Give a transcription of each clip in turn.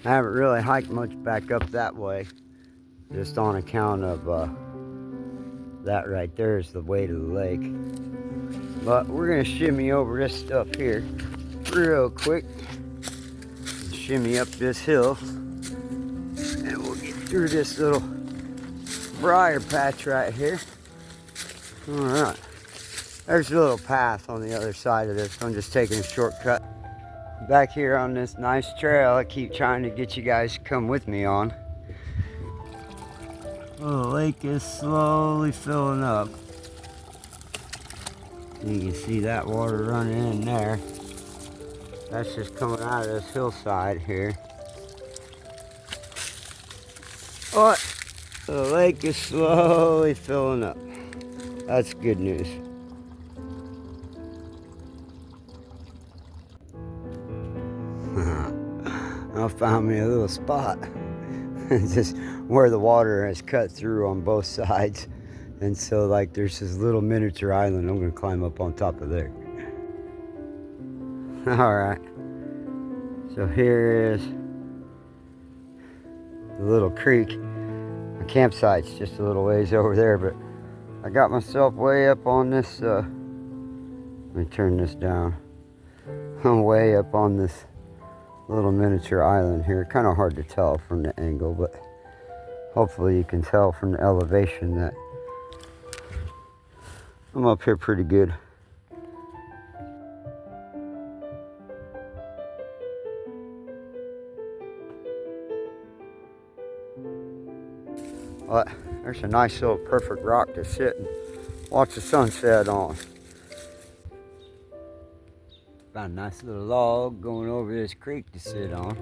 I haven't really hiked much back up that way, just on account of that right there is the way to the lake. But we're gonna shimmy over this stuff here real quick. Shimmy up this hill, and we'll get through this little briar patch right here. All right, there's a little path on the other side of this. I'm just taking a shortcut back here on this nice trail I keep trying to get you guys to come with me on. Well, the lake is slowly filling up. You can see that water running in there. That's just coming out of this hillside here. But the lake is slowly filling up. That's good news. I found me a little spot. It's just where the water has cut through on both sides. And so like there's this little miniature island. I'm gonna climb up on top of there. All right. So here is the little creek. My campsite's just a little ways over there, but I got myself way up on this, let me turn this down. I'm way up on this little miniature island here. Kind of hard to tell from the angle, but hopefully you can tell from the elevation that I'm up here pretty good. But there's a nice little perfect rock to sit and watch the sunset on. Found a nice little log going over this creek to sit on.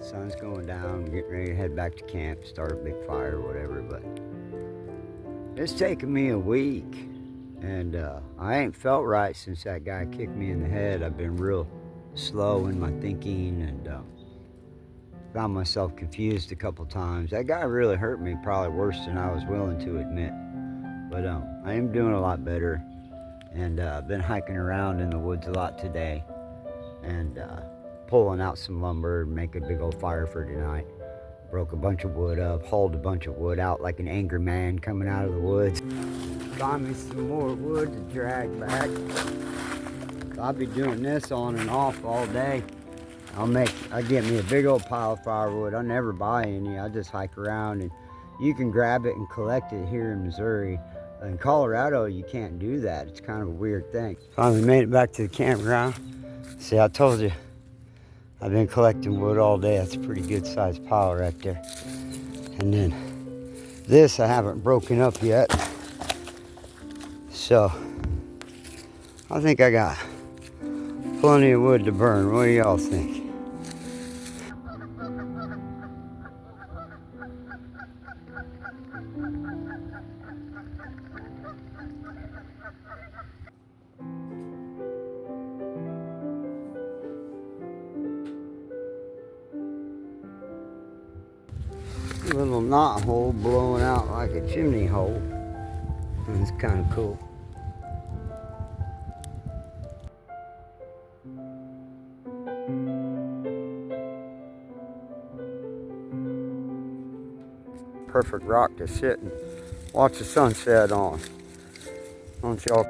Sun's going down, getting ready to head back to camp, start a big fire or whatever, but it's taken me a week, and I ain't felt right since that guy kicked me in the head. I've been real slow in my thinking, and found myself confused a couple times. That guy really hurt me, probably worse than I was willing to admit. But I am doing a lot better, and been hiking around in the woods a lot today, and pulling out some lumber and make a big old fire for tonight. Broke a bunch of wood up, hauled a bunch of wood out like an angry man coming out of the woods. Find me some more wood to drag back. I'll be doing this on and off all day. I get me a big old pile of firewood. I never buy any. I just hike around, and you can grab it and collect it here in Missouri. In Colorado, you can't do that. It's kind of a weird thing. Finally made it back to the campground. See, I told you, I've been collecting wood all day. That's a pretty good sized pile right there. And then this I haven't broken up yet. So I think I got plenty of wood to burn. What do y'all think? A little knot hole blowing out like a chimney hole. It's kind of cool. Perfect rock to sit and watch the sunset on. Don't y'all